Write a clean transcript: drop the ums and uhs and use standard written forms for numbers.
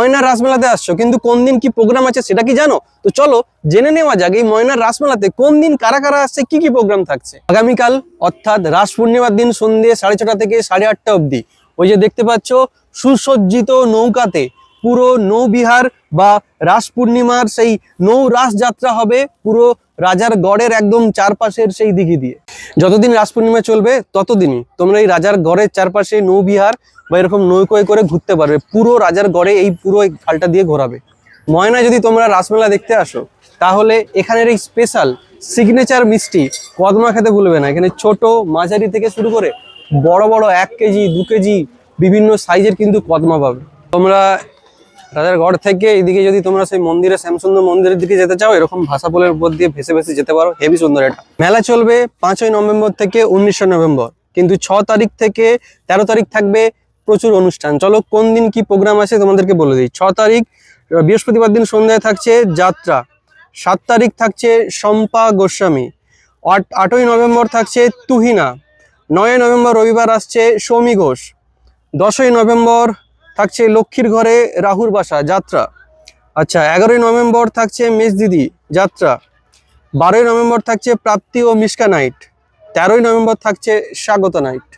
ময়নার রাসমেলাতে আসছো, কিন্তু কোন দিন কি প্রোগ্রাম আছে সেটা কি জানো? তো চলো জেনে নেওয়া যাক এই ময়নার রাসমেলাতে কোন দিন কারা কারা আসছে, কি কি প্রোগ্রাম থাকছে। আগামীকাল অর্থাৎ রাস পূর্ণিমার দিন সন্ধ্যে 6:30 থেকে 8:30 অবধি ওই যে দেখতে পাচ্ছ সুসজ্জিত নৌকাতে পুরো নৌবিহার বা রাস পূর্ণিমার সেই নৌ রাস যাত্রা হবে পুরো রাজার গড়ের একদম চারপাশের সেই দিঘি দিয়ে। যতদিন রাস পূর্ণিমা চলবে ততদিনই তোমরা এই রাজার গড়ের চারপাশে নৌবিহার বা এরকম নৌকোয় করে ঘুরতে পারবে। পুরো রাজার গড়ে এই পুরো খালটা দিয়ে ঘোরাবে। ময়নায় যদি তোমরা রাসমেলা দেখতে আসো তাহলে এখানের এই স্পেশাল সিগনেচার মিষ্টি কদমা খেতে ভুলবে না। এখানে ছোট মাঝারি থেকে শুরু করে বড় বড় 1 কেজি 2 কেজি বিভিন্ন সাইজের কিন্তু কদমা পাবে। তোমরা রাজার গড় থেকে এইদিকে যদি তোমরা সেই মন্দিরে শ্যামসুন্দর মন্দিরের দিকে যেতে চাও, এরকম ভাষাপোলের উপর দিয়ে ভেসে ভেসে যেতে পারো। হেভি সুন্দর এটা। মেলা চলবে 5ই নভেম্বর থেকে 19 নভেম্বর, কিন্তু 6 তারিখ থেকে 13 তারিখ থাকবে প্রচুর অনুষ্ঠান। চলো কোন দিন কি প্রোগ্রাম আছে তোমাদেরকে বলে দিই। 6 তারিখ বৃহস্পতিবার দিন সন্ধ্যায় থাকছে যাত্রা। 7 তারিখ থাকছে শম্পা গোস্বামী। 8ই নভেম্বর থাকছে তুহিনা। 9ই নভেম্বর রবিবার আসছে সৌমি ঘোষ। 10ই নভেম্বর থাকছে লক্ষ্মীর ঘরে রাহুর বাসা যাত্রা। আচ্ছা, 11ই নভেম্বর থাকছে মেজ দিদি যাত্রা। 12ই নভেম্বর থাকছে প্রাপ্তি ও মিশকা নাইট। 13ই নভেম্বর থাকছে স্বাগত নাইট।